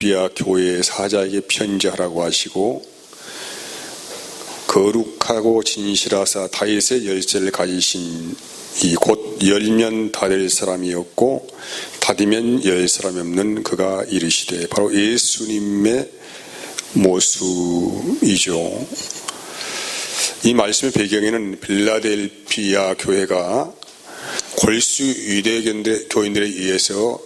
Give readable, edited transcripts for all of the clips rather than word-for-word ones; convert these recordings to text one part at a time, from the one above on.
빌라델피아 교회 사자에게 편지하라고 하시고, 거룩하고 진실하사 다윗의 열쇠를 가지신 이 곧 열면 닫을 사람이었고 닫으면 열 사람이 없는 그가 이르시되, 바로 예수님의 모습이죠. 이 말씀의 배경에는 빌라델피아 교회가 골수 유대 교인들에 의해서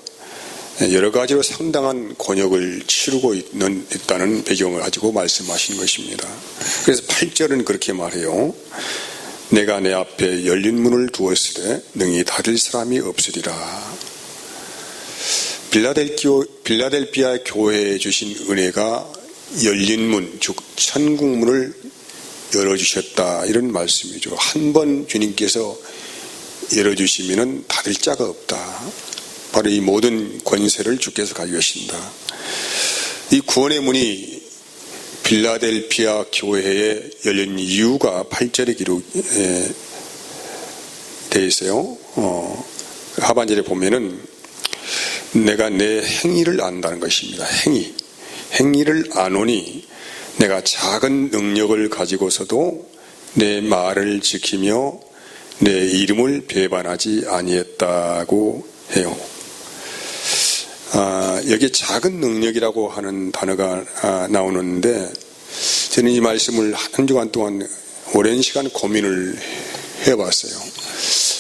여러 가지로 상당한 곤욕을 치르고 있다는 배경을 가지고 말씀하신 것입니다. 그래서 8절은 그렇게 말해요. 내가 내 앞에 열린 문을 두었으되 능히 닫을 사람이 없으리라. 빌라델피아 교회에 주신 은혜가 열린 문, 즉 천국문을 열어주셨다, 이런 말씀이죠. 한 번 주님께서 열어주시면 닫을 자가 없다. 바로 이 모든 권세를 주께서 가지고 계신다. 이 구원의 문이 빌라델피아 교회에 열린 이유가 8절에 기록되어 있어요. 하반절에 보면은 내가 내 행위를 안다는 것입니다. 행위를 아노니 내가 작은 능력을 가지고서도 내 말을 지키며 내 이름을 배반하지 아니했다고 해요. 여기 작은 능력이라고 하는 단어가 나오는데, 저는 이 말씀을 한 주간 동안 오랜 시간 고민을 해봤어요.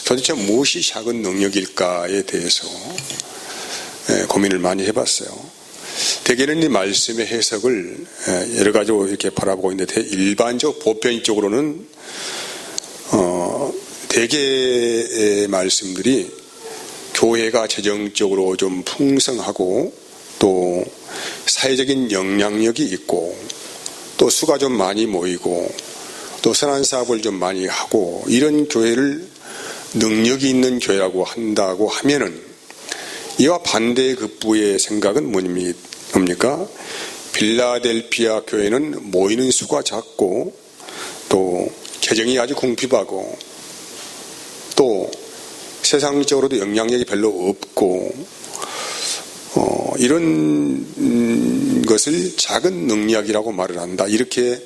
도대체 무엇이 작은 능력일까에 대해서 고민을 많이 해봤어요. 대개는 이 말씀의 해석을 여러 가지로 이렇게 바라보고 있는데, 일반적 보편적으로는 대개의 말씀들이 교회가 재정적으로 좀 풍성하고 또 사회적인 영향력이 있고 또 수가 좀 많이 모이고 또 선한 사업을 좀 많이 하고, 이런 교회를 능력이 있는 교회라고 한다고 하면은, 이와 반대의 급부의 생각은 뭡니까? 빌라델피아 교회는 모이는 수가 작고 또 재정이 아주 궁핍하고 또 세상적으로도 영향력이 별로 없고, 이런 것을 작은 능력이라고 말을 한다, 이렇게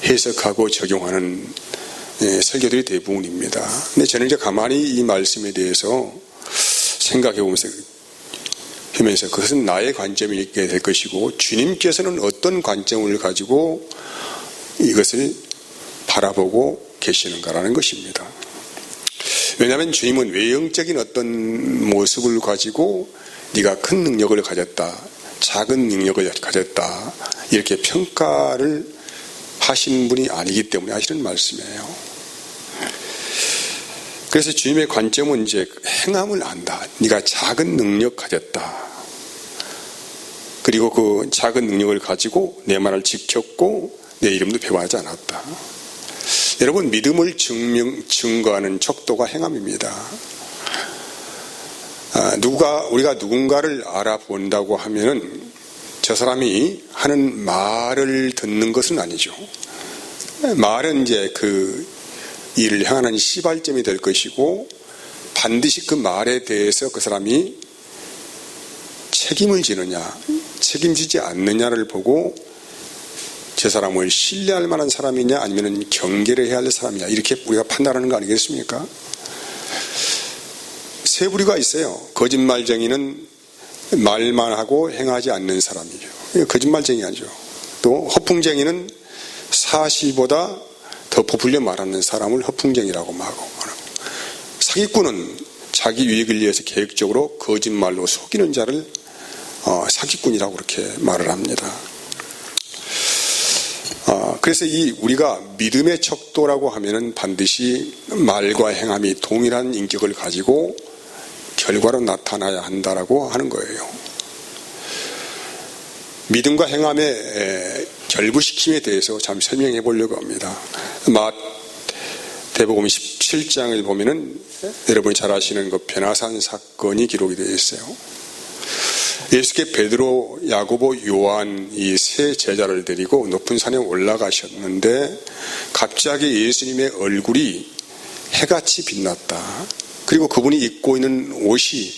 해석하고 적용하는 설교들이 대부분입니다. 근데 저는 이제 가만히 이 말씀에 대해서 생각해 보면서 그것은 나의 관점이 있게 될 것이고, 주님께서는 어떤 관점을 가지고 이것을 바라보고 계시는가라는 것입니다. 왜냐하면 주님은 외형적인 어떤 모습을 가지고 네가 큰 능력을 가졌다, 작은 능력을 가졌다, 이렇게 평가를 하시는 분이 아니기 때문에 하시는 말씀이에요. 그래서 주님의 관점은 이제 행함을 안다. 네가 작은 능력 가졌다. 그리고 그 작은 능력을 가지고 내 말을 지켰고 내 이름도 배반하지 않았다. 여러분, 믿음을 증거하는 척도가 행함입니다. 우리가 누군가를 알아본다고 하면은 저 사람이 하는 말을 듣는 것은 아니죠. 말은 이제 그 일을 향하는 시발점이 될 것이고, 반드시 그 말에 대해서 그 사람이 책임을 지느냐, 책임지지 않느냐를 보고 저 사람을 신뢰할 만한 사람이냐 아니면 경계를 해야 할 사람이냐, 이렇게 우리가 판단하는 거 아니겠습니까? 세 부류가 있어요. 거짓말쟁이는 말만 하고 행하지 않는 사람이죠. 거짓말쟁이죠. 또 허풍쟁이는 사실보다 더 부풀려 말하는 사람을 허풍쟁이라고 하고, 사기꾼은 자기 유익을 위해서 계획적으로 거짓말로 속이는 자를 사기꾼이라고 그렇게 말을 합니다. 그래서 우리가 믿음의 척도라고 하면은 반드시 말과 행함이 동일한 인격을 가지고 결과로 나타나야 한다라고 하는 거예요. 믿음과 행함의 결부시킴에 대해서 잠시 설명해 보려고 합니다. 마태복음 17장을 보면은 여러분이 잘 아시는 그 베나산 사건이 기록이 되어 있어요. 예수께 베드로, 야고보, 요한 이 세 제자를 데리고 높은 산에 올라가셨는데 갑자기 예수님의 얼굴이 해같이 빛났다. 그리고 그분이 입고 있는 옷이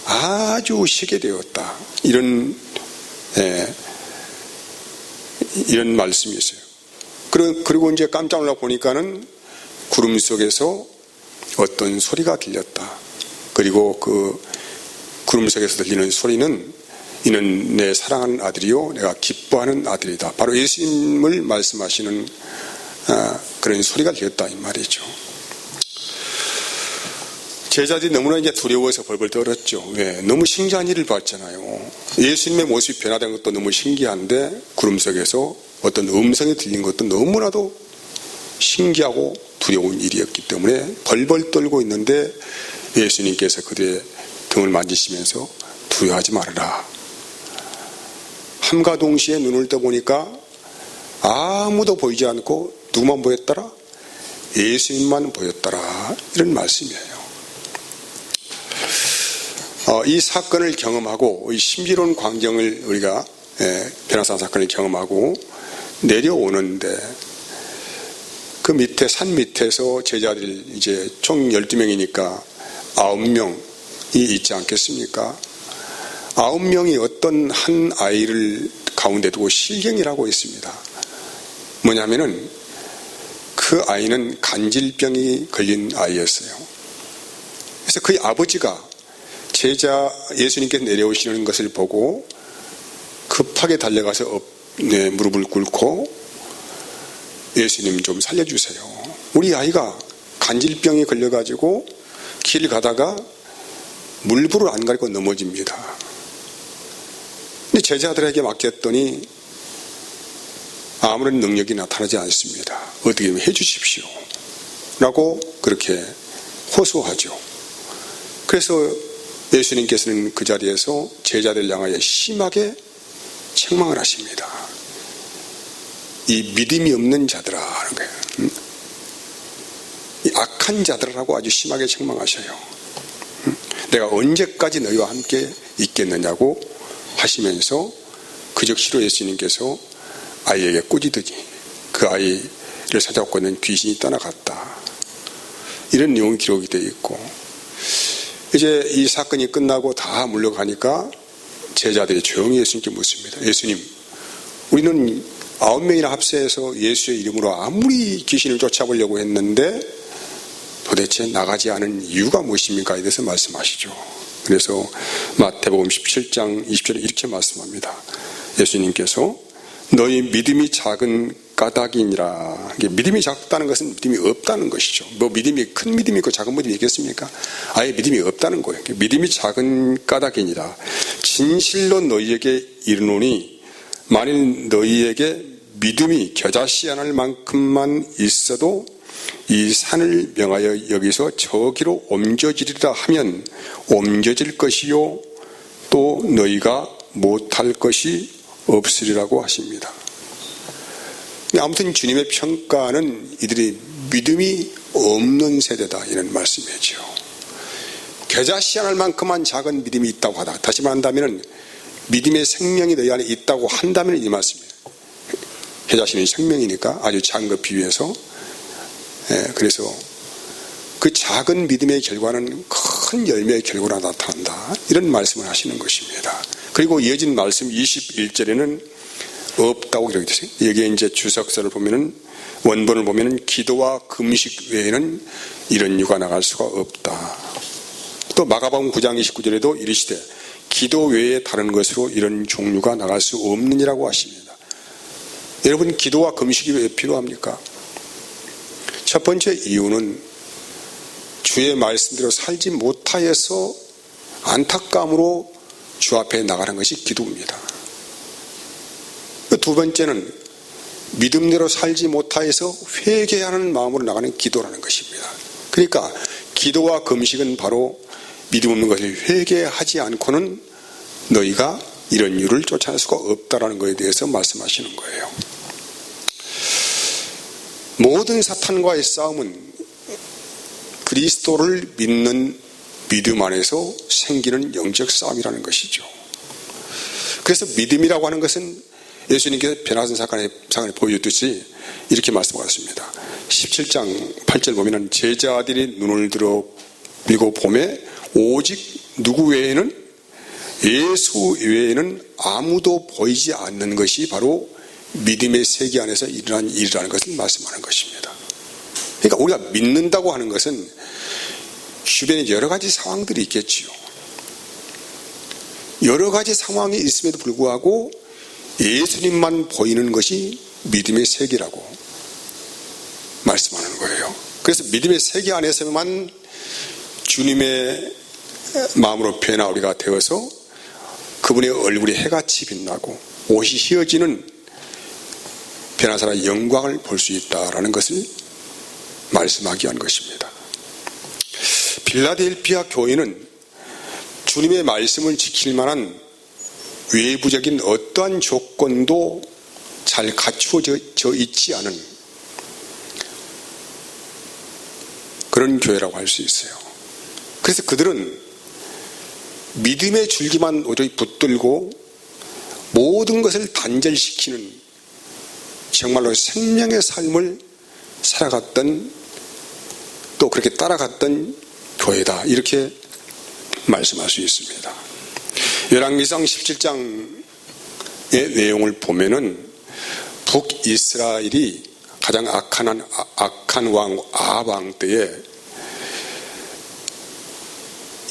아주 시게 되었다. 이런 이런 말씀이 있어요. 그리고 이제 깜짝 놀라 보니까는 구름 속에서 어떤 소리가 들렸다. 그리고 그 구름 속에서 들리는 소리는 이는 내 사랑하는 아들이요 내가 기뻐하는 아들이다. 바로 예수님을 말씀하시는 그런 소리가 들렸다 이 말이죠. 제자들이 너무나 이제 두려워서 벌벌 떨었죠. 왜? 너무 신기한 일을 봤잖아요. 예수님의 모습이 변화된 것도 너무 신기한데 구름 속에서 어떤 음성이 들린 것도 너무나도 신기하고 두려운 일이었기 때문에 벌벌 떨고 있는데 예수님께서 그들의 등을 만지시면서 두려워하지 말아라. 함과 동시에 눈을 떠보니까 아무도 보이지 않고 누구만 보였더라? 예수님만 보였더라. 이런 말씀이에요. 이 사건을 경험하고 이 신비로운 광경을 우리가 변화산 사건을 경험하고 내려오는데 그 밑에 산 밑에서 제자들 이제 총 12명이니까 9명이 있지 않겠습니까? 9명이 어떤 한 아이를 가운데 두고 실경이라고 있습니다. 뭐냐면은 그 아이는 간질병이 걸린 아이였어요. 그래서 그의 아버지가 제자 예수님께서 내려오시는 것을 보고 급하게 달려가서 무릎을 꿇고 예수님 좀 살려주세요. 우리 아이가 간질병이 걸려가지고 길 가다가 물불을 안 가리고 넘어집니다. 근데 제자들에게 맡겼더니 아무런 능력이 나타나지 않습니다. 어떻게 해주십시오 라고 그렇게 호소하죠. 그래서 예수님께서는 그 자리에서 제자들 향하여 심하게 책망을 하십니다. 이 믿음이 없는 자들아 하는 거예요. 이 악한 자들아라고 아주 심하게 책망하셔요. 내가 언제까지 너희와 함께 있겠느냐고 하시면서 그 즉시로 예수님께서 아이에게 꾸짖더니 그 아이를 사잡고 있는 귀신이 떠나갔다. 이런 내용이 기록이 되어 있고 이제 이 사건이 끝나고 다 물러가니까 제자들이 조용히 예수님께 묻습니다. 예수님, 우리는 9명이나 합세해서 예수의 이름으로 아무리 귀신을 쫓아보려고 했는데 도대체 나가지 않은 이유가 무엇입니까? 에 대해서 말씀하시죠. 그래서 마태복음 17장 20절에 이렇게 말씀합니다. 예수님께서 너희 믿음이 작은 까닭이니라. 믿음이 작다는 것은 믿음이 없다는 것이죠. 뭐 믿음이 큰 믿음이 있고 작은 믿음이 있겠습니까? 아예 믿음이 없다는 거예요. 믿음이 작은 까닭이니라. 진실로 너희에게 이르노니 만일 너희에게 믿음이 겨자씨 하나 만큼만 있어도 이 산을 명하여 여기서 저기로 옮겨지리라 하면 옮겨질 것이요 또 너희가 못할 것이 없으리라고 하십니다. 아무튼 주님의 평가는 이들이 믿음이 없는 세대다 이런 말씀이죠. 겨자씨 하나만큼만 작은 믿음이 있다고 하다. 다시 말한다면 믿음의 생명이 너희 안에 있다고 한다면 이 말씀이에요. 겨자씨는 생명이니까 아주 작은 것 비유해서 그래서 그 작은 믿음의 결과는 큰 열매의 결과로 나타난다. 이런 말씀을 하시는 것입니다. 그리고 이어진 말씀 21절에는 없다고 기록이 되어요. 여기에 이제 주석서를 보면은 원본을 보면은 기도와 금식 외에는 이런 유가 나갈 수가 없다. 또 마가복음 9장 29절에도 이르시되 기도 외에 다른 것으로 이런 종류가 나갈 수 없느니라고 하십니다. 여러분 기도와 금식이 왜 필요합니까? 첫 번째 이유는 주의 말씀대로 살지 못하여서 안타까움으로 주 앞에 나가는 것이 기도입니다. 두 번째는 믿음대로 살지 못하여서 회개하는 마음으로 나가는 기도라는 것입니다. 그러니까 기도와 금식은 바로 믿음 없는 것을 회개하지 않고는 너희가 이런 일을 쫓아낼 수가 없다라는 것에 대해서 말씀하시는 거예요. 모든 사탄과의 싸움은 그리스도를 믿는 믿음 안에서 생기는 영적 싸움이라는 것이죠. 그래서 믿음이라고 하는 것은 예수님께서 변화산 사건에 보여줬듯이 이렇게 말씀하셨습니다. 17장 8절 보면 제자들이 눈을 들어 밀고 보매 오직 누구 외에는 예수 외에는 아무도 보이지 않는 것이 바로 믿음의 세계 안에서 일어난 일이라는 것을 말씀하는 것입니다. 그러니까 우리가 믿는다고 하는 것은 주변에 여러 가지 상황들이 있겠지요. 여러 가지 상황이 있음에도 불구하고 예수님만 보이는 것이 믿음의 세계라고 말씀하는 거예요. 그래서 믿음의 세계 안에서만 주님의 마음으로 변화 우리가 되어서 그분의 얼굴이 해같이 빛나고 옷이 휘어지는 변화사의 영광을 볼 수 있다라는 것을 말씀하기 위한 것입니다. 필라델피아 교회는 주님의 말씀을 지킬 만한 외부적인 어떠한 조건도 잘 갖추어져 있지 않은 그런 교회라고 할 수 있어요. 그래서 그들은 믿음의 줄기만 오직 붙들고 모든 것을 단절시키는 정말로 생명의 삶을 살아갔던, 또 그렇게 따라갔던 교회다, 이렇게 말씀할 수 있습니다. 열왕기상 17장의 내용을 보면은 북이스라엘이 가장 악한 왕 아합 왕 때에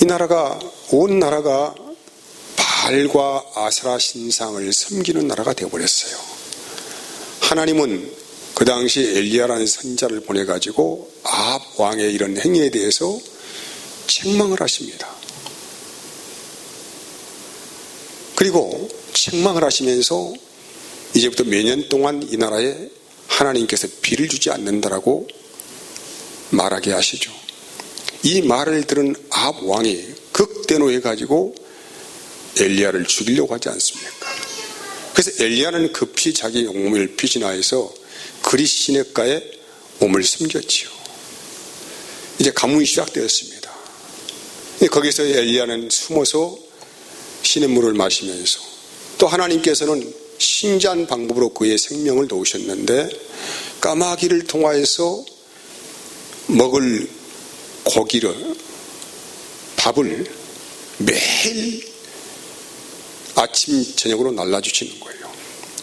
이 나라가, 온 나라가 바알과 아세라 신상을 섬기는 나라가 되어버렸어요. 하나님은 그 당시 엘리야라는 선지자를 보내가지고 아합 왕의 이런 행위에 대해서 책망을 하십니다. 그리고 책망을 하시면서 이제부터 몇 년 동안 이 나라에 하나님께서 비를 주지 않는다라고 말하게 하시죠. 이 말을 들은 아합 왕이 극대노해가지고 엘리야를 죽이려고 하지 않습니까? 그래서 엘리야는 급히 자기 몸을 피신하여서 그리 시냇가에 몸을 숨겼지요. 이제 가뭄이 시작되었습니다. 거기서 엘리야는 숨어서 시냇물을 마시면서, 또 하나님께서는 신기한 방법으로 그의 생명을 놓으셨는데 까마귀를 통하여서 먹을 고기를, 밥을 매일 아침 저녁으로 날라주시는 거예요.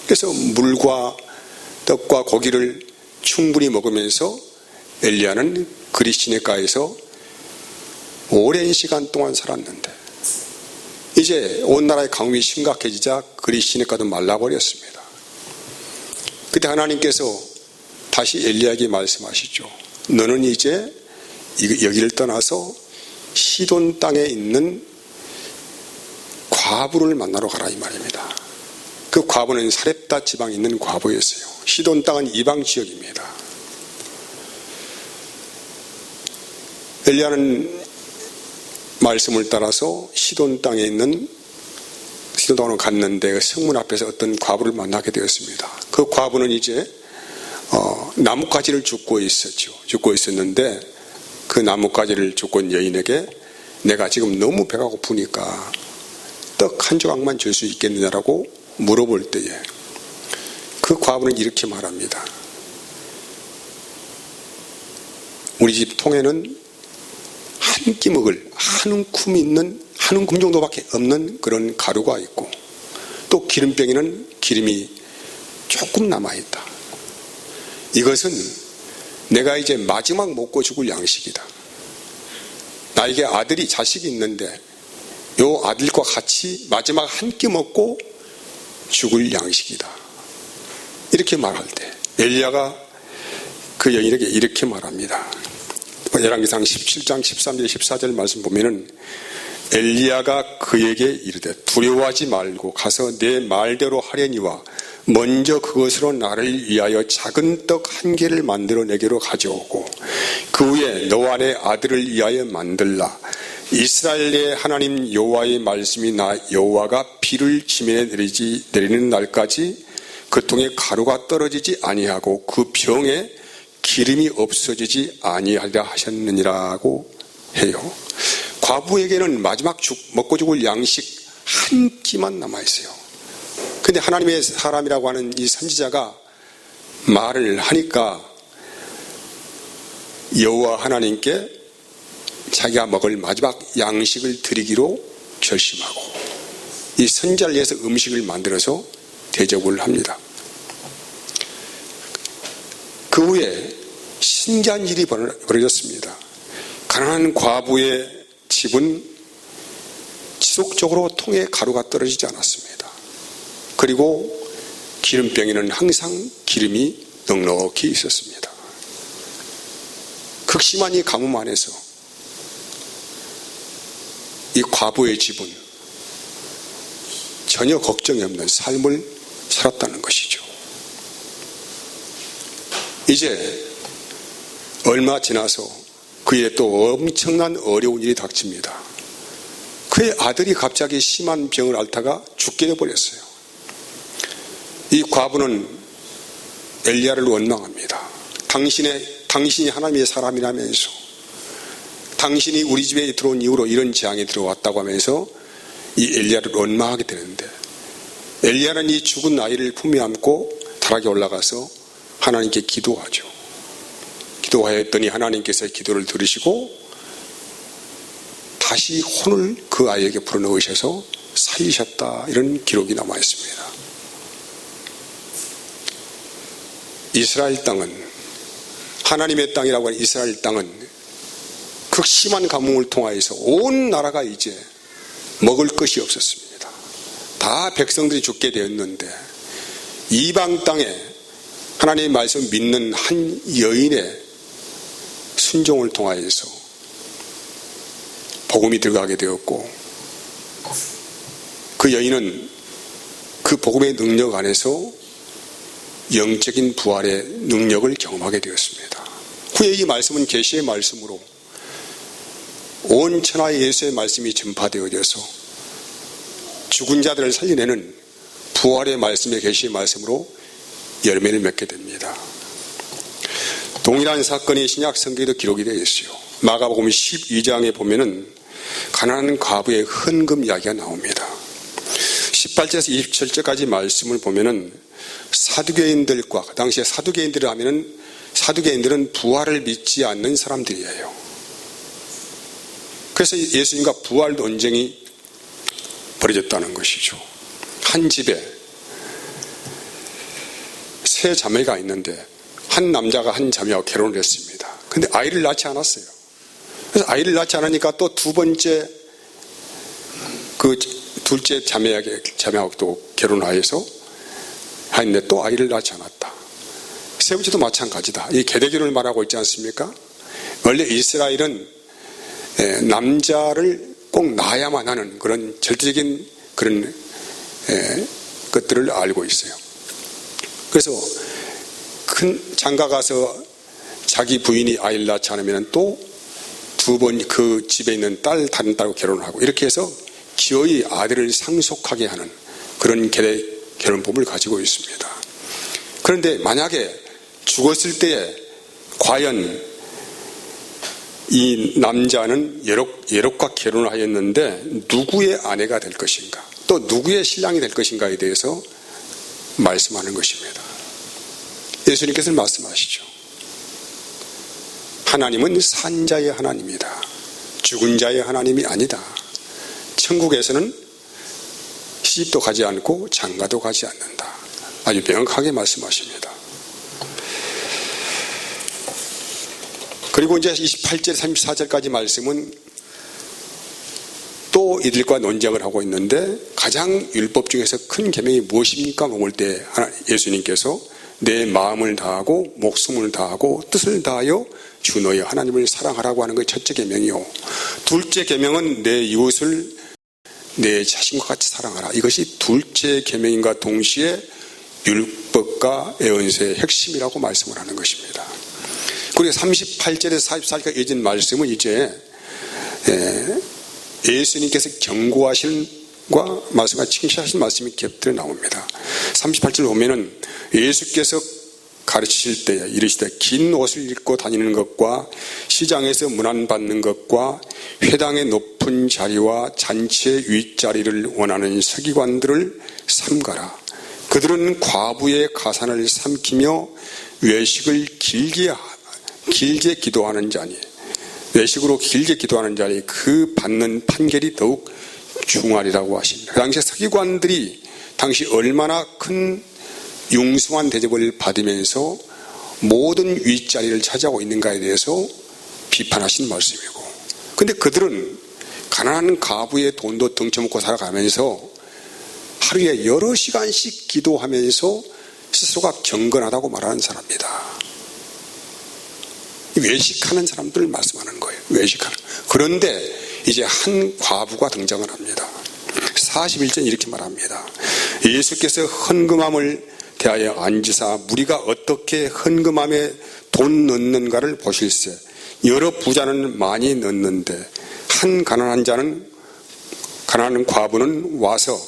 그래서 물과 떡과 고기를 충분히 먹으면서 엘리야는 그리 시냇가에서 오랜 시간 동안 살았는데, 이제 온 나라의 가뭄이 심각해지자 그리 시냇가도 말라버렸습니다. 그때 하나님께서 다시 엘리야에게 말씀하시죠. 너는 이제 여기를 떠나서 시돈 땅에 있는 과부를 만나러 가라, 이 말입니다. 그 과부는 사렙다 지방에 있는 과부였어요. 시돈 땅은 이방 지역입니다. 엘리야는 말씀을 따라서 시돈 땅에 있는, 시돈 땅으로 갔는데 성문 앞에서 어떤 과부를 만나게 되었습니다. 그 과부는 이제 나뭇가지를 줍고 있었는데 그 나뭇가지를 줍고 있는 여인에게 내가 지금 너무 배가 고프니까 떡 한 조각만 줄 수 있겠느냐라고 물어볼 때에 그 과부는 이렇게 말합니다. 우리 집 통에는 한 끼 먹을 한 움큼 정도밖에 없는 그런 가루가 있고, 또 기름병에는 기름이 조금 남아있다. 이것은 내가 이제 마지막 먹고 죽을 양식이다. 나에게 자식이 있는데 요 아들과 같이 마지막 한 끼 먹고 죽을 양식이다. 이렇게 말할 때 엘리야가 그 여인에게 이렇게 말합니다. 열왕기상 17장 13절 14절 말씀 보면은 엘리야가 그에게 이르되 두려워하지 말고 가서 내 말대로 하려니와 먼저 그것으로 나를 위하여 작은 떡 한 개를 만들어 내게로 가져오고 그 후에 너와 내 아들을 위하여 만들라. 이스라엘의 하나님 여호와의 말씀이 나 여호와가 비를 지면에 내리는 날까지 그 통에 가루가 떨어지지 아니하고 그 병에 기름이 없어지지 아니하리라 하셨느니라고 해요. 과부에게는 마지막 먹고 죽을 양식 한 끼만 남아있어요. 근데 하나님의 사람이라고 하는 이 선지자가 말을 하니까 여호와 하나님께 자기가 먹을 마지막 양식을 드리기로 결심하고 이 선지자를 위해서 음식을 만들어서 대접을 합니다. 그 후에 신기한 일이 벌어졌습니다. 가난한 과부의 집은 지속적으로 통에 가루가 떨어지지 않았습니다. 그리고 기름병에는 항상 기름이 넉넉히 있었습니다. 극심한 이 가뭄 안에서 이 과부의 집은 전혀 걱정이 없는 삶을 살았다는 것이죠. 이제 얼마 지나서 그에 또 엄청난 어려운 일이 닥칩니다. 그의 아들이 갑자기 심한 병을 앓다가 죽게 되어버렸어요. 이 과부는 엘리야를 원망합니다. 당신이 하나님의 사람이라면서 당신이 우리 집에 들어온 이후로 이런 재앙이 들어왔다고 하면서 이 엘리야를 원망하게 되는데, 엘리야는 이 죽은 아이를 품에 안고 다락에 올라가서 하나님께 기도하죠. 기도하였더니 하나님께서 기도를 들으시고 다시 혼을 그 아이에게 불어넣으셔서 살리셨다, 이런 기록이 남아 있습니다. 이스라엘 땅은, 하나님의 땅이라고 하는 이스라엘 땅은 극심한 가뭄을 통하여서 온 나라가 이제 먹을 것이 없었습니다. 다 백성들이 죽게 되었는데, 이방 땅에 하나님의 말씀을 믿는 한 여인의 순종을 통하여서 복음이 들어가게 되었고, 그 여인은 그 복음의 능력 안에서 영적인 부활의 능력을 경험하게 되었습니다. 후에 이 말씀은 계시의 말씀으로 온 천하에 예수의 말씀이 전파되어져서 죽은 자들을 살려내는 부활의 말씀의 계시의 말씀으로 열매를 맺게 됩니다. 동일한 사건이 신약 성경에도 기록이 되어 있어요. 마가복음 12장에 보면은 가난한 과부의 헌금 이야기가 나옵니다. 18절에서 27절까지 말씀을 보면은 사두개인들과, 그 당시에 사두개인들을 하면은 사두개인들은 부활을 믿지 않는 사람들이에요. 그래서 예수님과 부활 논쟁이 벌어졌다는 것이죠. 한 집에 세 자매가 있는데 한 남자가 한 자매와 결혼을 했습니다. 근데 아이를 낳지 않았어요. 그래서 아이를 낳지 않으니까 또 두 번째 그 둘째 자매하고 또 결혼하여서 하는데 또 아이를 낳지 않았다. 세 번째도 마찬가지다. 이 계대결혼을 말하고 있지 않습니까? 원래 이스라엘은 남자를 꼭 낳아야만 하는 그런 절대적인 그런 것들을 알고 있어요. 그래서 큰 장가 가서 자기 부인이 아이를 낳지 않으면 또 두 번 그 집에 있는 다른 딸과 결혼하고, 이렇게 해서 기어이 아들을 상속하게 하는 그런 결혼법을 가지고 있습니다. 그런데 만약에 죽었을 때에 과연 이 남자는 예록과 결혼을 하였는데 누구의 아내가 될 것인가, 또 누구의 신랑이 될 것인가에 대해서 말씀하는 것입니다. 예수님께서는 말씀하시죠. 하나님은 산자의 하나님이다. 죽은 자의 하나님이 아니다. 천국에서는 시집도 가지 않고 장가도 가지 않는다. 아주 명확하게 말씀하십니다. 그리고 이제 28절 34절까지 말씀은 또 이들과 논쟁을 하고 있는데, 가장 율법 중에서 큰 계명이 무엇입니까? 물을 때 예수님께서 내 마음을 다하고 목숨을 다하고 뜻을 다하여 주 너의 하나님을 사랑하라고 하는 것이 첫째 계명이요, 둘째 계명은 내 이웃을 내 자신과 같이 사랑하라. 이것이 둘째 계명인과 동시에 율법과 예언서의 핵심이라고 말씀을 하는 것입니다. 그리고 38절에서 44절까지 이어진 말씀은 이제 예수님께서 경고하시는 과 말씀과 칭찬하신 말씀이 겹들어 나옵니다. 38절 보면은 예수께서 가르치실 때에 이르시되 긴 옷을 입고 다니는 것과 시장에서 문안받는 것과 회당의 높은 자리와 잔치의 윗자리를 원하는 서기관들을 삼가라. 그들은 과부의 가산을 삼키며 외식을 길게 기도하는 자니, 외식으로 길게 기도하는 자니 그 받는 판결이 더욱 중하리라고 하십니다. 그 당시에 서기관들이 당시 얼마나 큰 융숭한 대접을 받으면서 모든 윗자리를 차지하고 있는가에 대해서 비판하신 말씀이고, 근데 그들은 가난한 과부의 돈도 등쳐먹고 살아가면서 하루에 여러 시간씩 기도하면서 스스로가 경건하다고 말하는 사람입니다. 외식하는 사람들을 말씀하는 거예요. 외식하는. 그런데 이제 한 과부가 등장을 합니다. 41절 이렇게 말합니다. 예수께서 헌금함을 대하여 앉으사 무리가 어떻게 헌금함에 돈 넣는가를 보실세. 여러 부자는 많이 넣는데 한 가난한 과부는 와서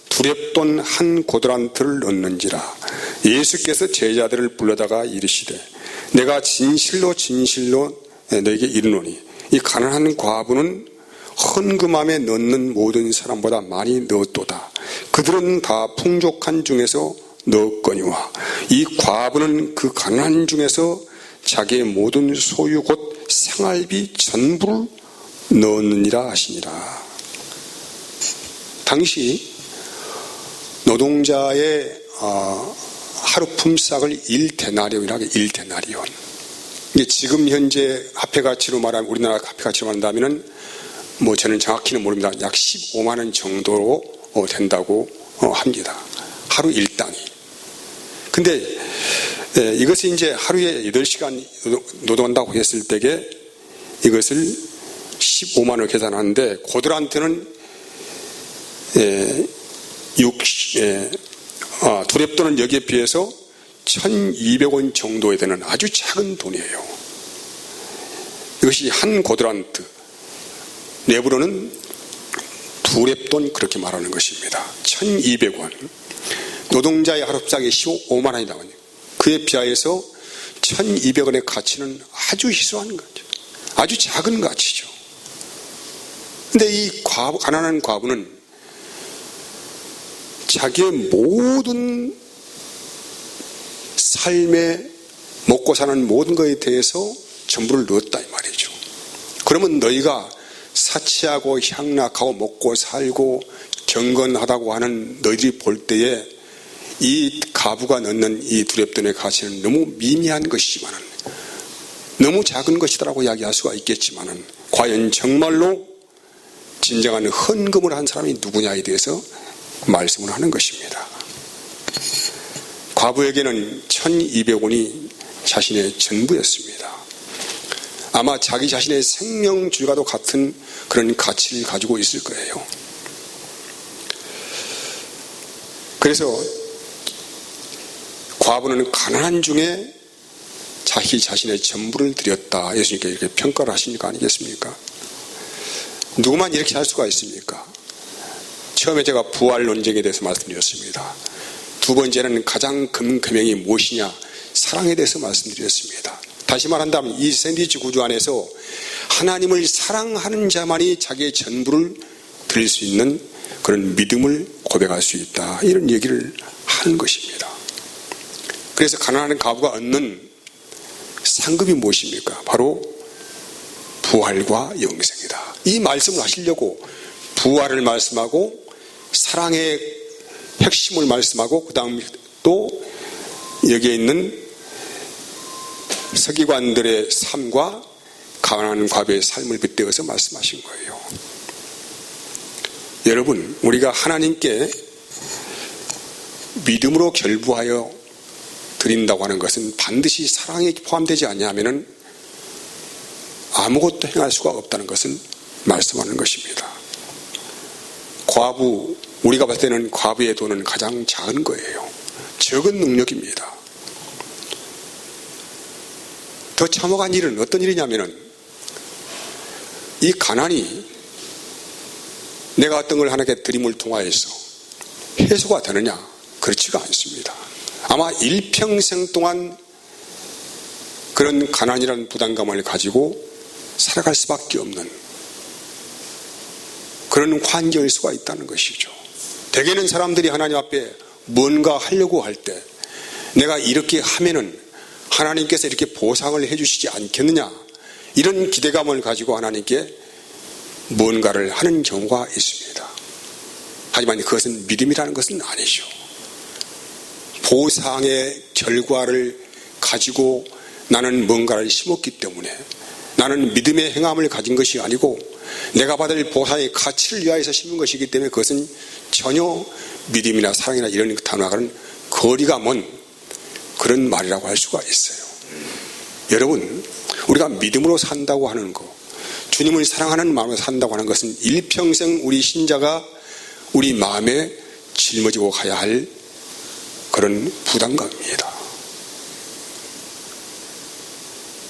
두렙돈 한 고드란트를 넣는지라. 예수께서 제자들을 불러다가 이르시되 내가 진실로 너에게 이르노니 이 가난한 과부는 헌금함에 넣는 모든 사람보다 많이 넣었도다. 그들은 다 풍족한 중에서 넣었거니와 이 과부는 그 가난한 중에서 자기의 모든 소유 곧 생활비 전부를 넣었느니라 하시니라. 당시 노동자의 하루 품삯을 1데나리온이라고 해요. 1데나리온. 이게 지금 현재 화폐 가치로 말하면, 우리나라 화폐 가치로 말한다면은 저는 정확히는 모릅니다. 약 15만 원 정도로 된다고 합니다. 하루 1단위. 근데 이것이 이제 하루에 8시간 노동한다고 했을 때에 이것을 15만 원을 계산하는데, 고들한테는 두렙돈은 여기에 비해서 1200원 정도에 되는 아주 작은 돈이에요. 이것이 한 고드란트, 내부로는 두렙돈 그렇게 말하는 것입니다. 1200원. 노동자의 하루값이 15만 원이 나오네요. 그에 비하여서 1200원의 가치는 아주 희소한 거죠. 아주 작은 가치죠. 근데 이 가난한 과부는 자기의 모든 삶에 먹고 사는 모든 것에 대해서 전부를 넣었다 이 말이죠. 그러면 너희가 사치하고 향락하고 먹고 살고 경건하다고 하는 너희들이 볼 때에 이 과부가 넣는 이 두렙돈의 가치는 너무 미미한 것이지만은, 너무 작은 것이다라고 이야기할 수가 있겠지만은, 과연 정말로 진정한 헌금을 한 사람이 누구냐에 대해서 말씀을 하는 것입니다. 과부에게는 1200원이 자신의 전부였습니다. 아마 자기 자신의 생명줄과도 같은 그런 가치를 가지고 있을 거예요. 그래서 과부는 가난한 중에 자기 자신의 전부를 드렸다. 예수님께 이렇게 평가를 하신 거 아니겠습니까? 누구만 이렇게 할 수가 있습니까? 처음에 제가 부활 논쟁에 대해서 말씀드렸습니다. 두 번째는 가장 큰 금형이 무엇이냐? 사랑에 대해서 말씀드렸습니다. 다시 말한다면 이 샌드위치 구조 안에서 하나님을 사랑하는 자만이 자기의 전부를 드릴 수 있는 그런 믿음을 고백할 수 있다. 이런 얘기를 하는 것입니다. 그래서 가난한 과부가 얻는 상급이 무엇입니까? 바로 부활과 영생이다. 이 말씀을 하시려고 부활을 말씀하고 사랑의 핵심을 말씀하고, 그 다음 또 여기에 있는 서기관들의 삶과 가난한 과부의 삶을 빗대어서 말씀하신 거예요. 여러분, 우리가 하나님께 믿음으로 결부하여 드린다고 하는 것은 반드시 사랑에 포함되지 않냐면은 아무것도 행할 수가 없다는 것을 말씀하는 것입니다. 과부, 우리가 봤을 때는 과부의 돈은 가장 작은 거예요. 적은 능력입니다. 더 참혹한 일은 어떤 일이냐면은, 이 가난이 내가 어떤 걸 하나님께 드림을 통하여서 해소가 되느냐? 그렇지가 않습니다. 아마 일평생 동안 그런 가난이라는 부담감을 가지고 살아갈 수밖에 없는 그런 환경일 수가 있다는 것이죠. 대개는 사람들이 하나님 앞에 뭔가 하려고 할 때 내가 이렇게 하면은 하나님께서 이렇게 보상을 해주시지 않겠느냐, 이런 기대감을 가지고 하나님께 뭔가를 하는 경우가 있습니다. 하지만 그것은 믿음이라는 것은 아니죠. 보상의 결과를 가지고 나는 뭔가를 심었기 때문에, 나는 믿음의 행함을 가진 것이 아니고 내가 받을 보상의 가치를 위하여서 심은 것이기 때문에 그것은 전혀 믿음이나 사랑이나 이런 단어와는 거리가 먼 그런 말이라고 할 수가 있어요. 여러분, 우리가 믿음으로 산다고 하는 것, 주님을 사랑하는 마음으로 산다고 하는 것은 일평생 우리 신자가 우리 마음에 짊어지고 가야 할 그런 부담감입니다.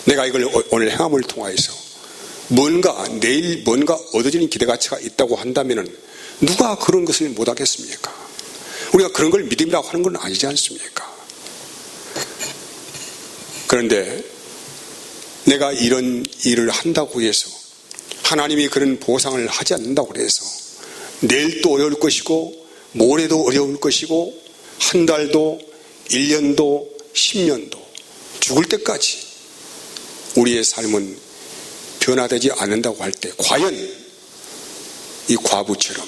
내가 이걸 오늘 행함을 통하여서 내일 뭔가 얻어지는 기대가치가 있다고 한다면 누가 그런 것을 못하겠습니까? 우리가 그런 걸 믿음이라고 하는 건 아니지 않습니까? 그런데 내가 이런 일을 한다고 해서 하나님이 그런 보상을 하지 않는다고 해서 내일도 어려울 것이고 모레도 어려울 것이고 한 달도 1년도 10년도 죽을 때까지 우리의 삶은 변화되지 않는다고 할 때 과연 이 과부처럼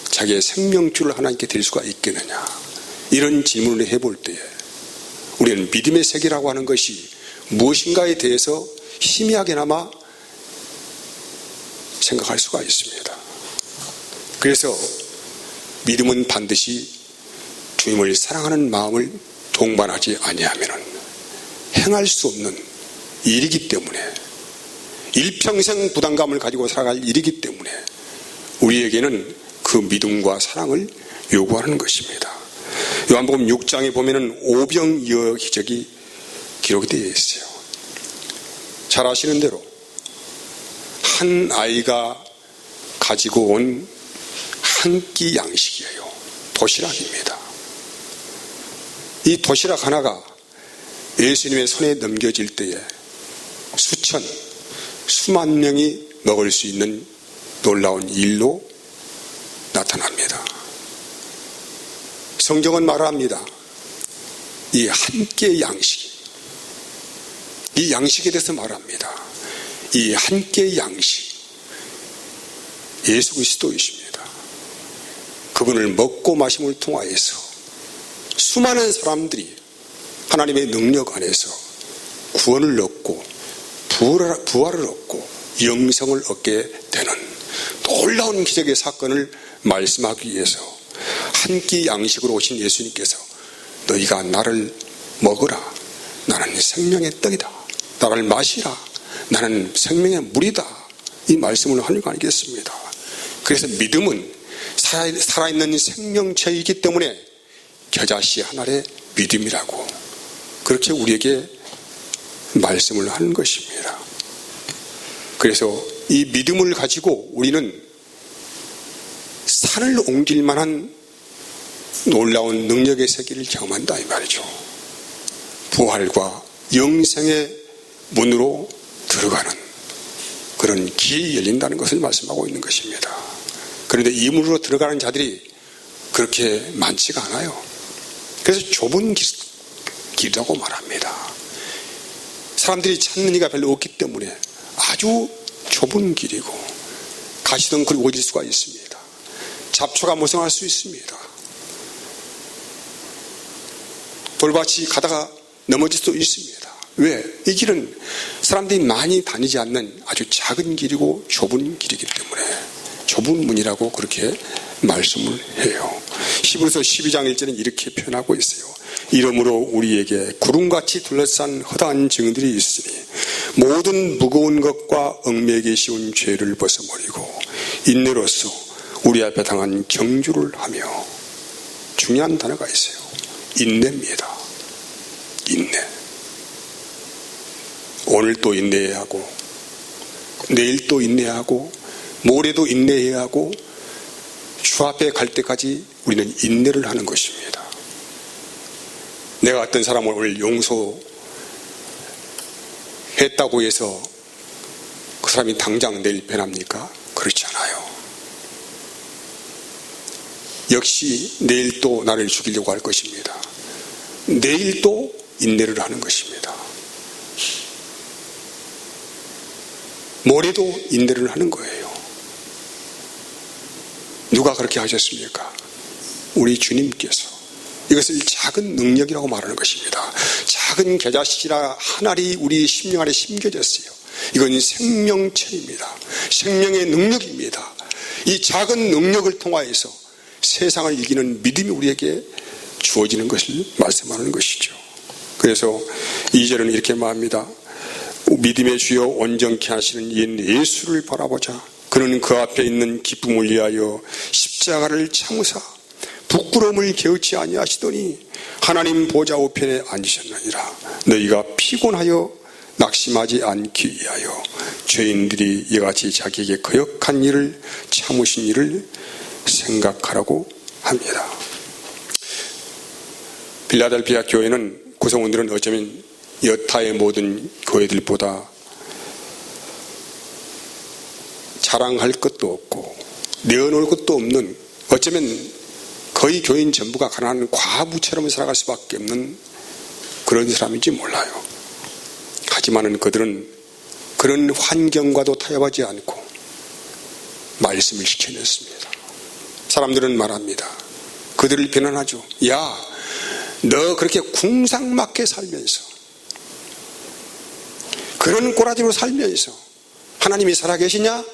자기의 생명줄을 하나님께 드릴 수가 있겠느냐, 이런 질문을 해볼 때에 우리는 믿음의 세계라고 하는 것이 무엇인가에 대해서 희미하게나마 생각할 수가 있습니다. 그래서 믿음은 반드시 주님을 사랑하는 마음을 동반하지 아니하면 행할 수 없는 일이기 때문에, 일평생 부담감을 가지고 살아갈 일이기 때문에 우리에게는 그 믿음과 사랑을 요구하는 것입니다. 요한복음 6장에 보면은 오병이어 기적이 기록이 되어 있어요. 잘 아시는 대로 한 아이가 가지고 온 한 끼 양식이에요. 도시락입니다. 이 도시락 하나가 예수님의 손에 넘겨질 때에 수만 명이 먹을 수 있는 놀라운 일로 나타납니다. 성경은 말합니다. 이 한 끼의 양식, 이 양식에 대해서 말합니다. 이 한 끼의 양식, 예수 그리스도이십니다. 그분을 먹고 마심을 통하여서 수많은 사람들이 하나님의 능력 안에서 구원을 얻고 부활을 얻고 영생을 얻게 되는 놀라운 기적의 사건을 말씀하기 위해서 한 끼 양식으로 오신 예수님께서 너희가 나를 먹으라, 나는 생명의 떡이다, 나를 마시라, 나는 생명의 물이다, 이 말씀을 하는 거 아니겠습니다. 그래서 믿음은 살아있는 생명체이기 때문에 겨자씨 하나의 믿음이라고 그렇게 우리에게 말씀을 하는 것입니다. 그래서 이 믿음을 가지고 우리는 산을 옮길 만한 놀라운 능력의 세계를 경험한다 이 말이죠. 부활과 영생의 문으로 들어가는 그런 길이 열린다는 것을 말씀하고 있는 것입니다. 그런데 이 문으로 들어가는 자들이 그렇게 많지가 않아요. 그래서 좁은 길이라고 말합니다. 사람들이 찾는 이가 별로 없기 때문에 아주 좁은 길이고 가시덩굴이 오질 수가 있습니다. 잡초가 무성할 수 있습니다. 돌밭이 가다가 넘어질 수도 있습니다. 왜? 이 길은 사람들이 많이 다니지 않는 아주 작은 길이고 좁은 길이기 때문에 좁은 문이라고 그렇게 말씀을 해요. 히브리서 12장 1절은 이렇게 표현하고 있어요. 이러므로 우리에게 구름같이 둘러싼 허다한 증인들이 있으니 모든 무거운 것과 얽매이기 쉬운 죄를 벗어버리고 인내로서 우리 앞에 당한 경주를 하며, 중요한 단어가 있어요. 인내입니다. 인내. 오늘 또 인내해야 하고 내일 또 인내해야 하고 모레도 인내해야 하고 주 앞에 갈 때까지 우리는 인내를 하는 것입니다. 내가 어떤 사람을 오늘 용서했다고 해서 그 사람이 당장 내일 변합니까? 그렇지 않아요. 역시 내일 또 나를 죽이려고 할 것입니다. 내일 또 인내를 하는 것입니다. 모레도 인내를 하는 거예요. 누가 그렇게 하셨습니까? 우리 주님께서. 이것을 작은 능력이라고 말하는 것입니다. 작은 겨자씨라 한 알이 우리 심령 안에 심겨졌어요. 이건 생명체입니다. 생명의 능력입니다. 이 작은 능력을 통하여서 세상을 이기는 믿음이 우리에게 주어지는 것을 말씀하는 것이죠. 그래서 2절은 이렇게 말합니다. 믿음의 주여 온전케 하시는 이 예수를 바라보자. 그는 그 앞에 있는 기쁨을 위하여 십자가를 참으사 부끄러움을 개의치 아니하시더니 하나님 보좌 우편에 앉으셨느니라. 너희가 피곤하여 낙심하지 않기 위하여 죄인들이 이같이 자기에게 거역한 일을 참으신 일을 생각하라고 합니다. 빌라델피아 교회는 구성원들은 어쩌면 여타의 모든 교회들보다 자랑할 것도 없고 내어놓을 것도 없는, 어쩌면 거의 교인 전부가 가난한 과부처럼 살아갈 수밖에 없는 그런 사람인지 몰라요. 하지만은 그들은 그런 환경과도 타협하지 않고 말씀을 시켜냈습니다. 사람들은 말합니다. 그들을 비난하죠. 야, 너 그렇게 궁상맞게 살면서, 그런 꼬라지로 살면서 하나님이 살아계시냐?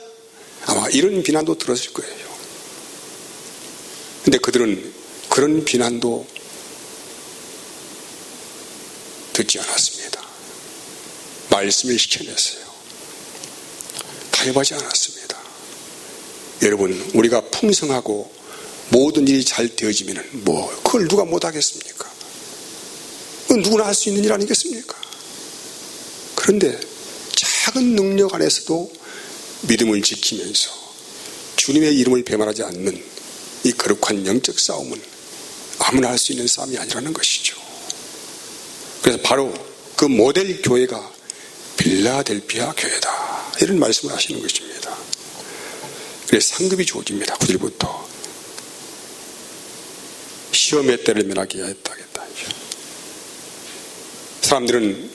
아마 이런 비난도 들었을 거예요. 근데 그들은 그런 비난도 듣지 않았습니다. 말씀을 시켜냈어요. 타협하지 않았습니다. 여러분, 우리가 풍성하고 모든 일이 잘 되어지면 그걸 누가 못하겠습니까? 그건 누구나 할 수 있는 일 아니겠습니까? 그런데 작은 능력 안에서도 믿음을 지키면서 주님의 이름을 배반하지 않는 이 거룩한 영적 싸움은 아무나 할 수 있는 싸움이 아니라는 것이죠. 그래서 바로 그 모델 교회가 빌라델피아 교회다, 이런 말씀을 하시는 것입니다. 그래서 상급이 주어집니다. 9절부터 시험의 때를 면하게 하였다. 사람들은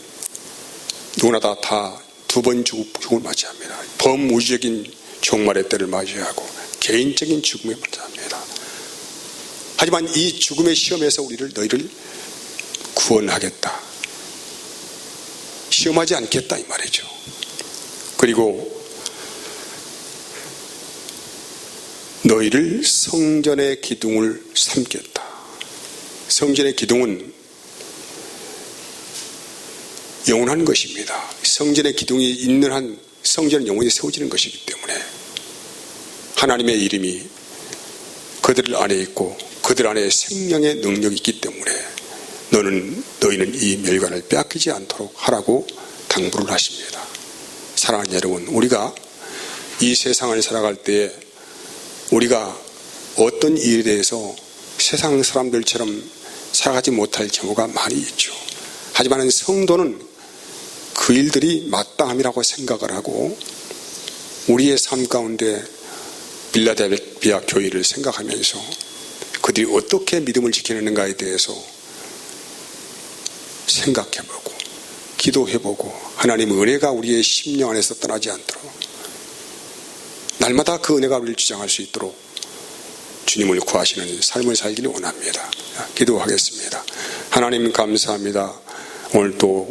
누구나 다 두 번 죽음을 맞이합니다. 범우주적인 종말의 때를 맞이하고 개인적인 죽음을 맞이합니다. 하지만 이 죽음의 시험에서 너희를 구원하겠다, 시험하지 않겠다, 이 말이죠. 그리고 너희를 성전의 기둥을 삼겠다. 성전의 기둥은 영원한 것입니다. 성전의 기둥이 있는 한 성전은 영원히 세워지는 것이기 때문에 하나님의 이름이 그들 안에 있고 그들 안에 생명의 능력이 있기 때문에 너희는 이 멸관을 빼앗기지 않도록 하라고 당부를 하십니다. 사랑하는 여러분, 우리가 이 세상을 살아갈 때에 우리가 어떤 일에 대해서 세상 사람들처럼 살아가지 못할 경우가 많이 있죠. 하지만 성도는 그 일들이 마땅함이라고 생각을 하고 우리의 삶 가운데 빌라델피아 교회를 생각하면서 그들이 어떻게 믿음을 지키는가에 대해서 생각해보고 기도해보고 하나님의 은혜가 우리의 심령 안에서 떠나지 않도록 날마다 그 은혜가 우리를 주장할 수 있도록 주님을 구하시는 삶을 살기를 원합니다. 기도하겠습니다. 하나님 감사합니다. 오늘 또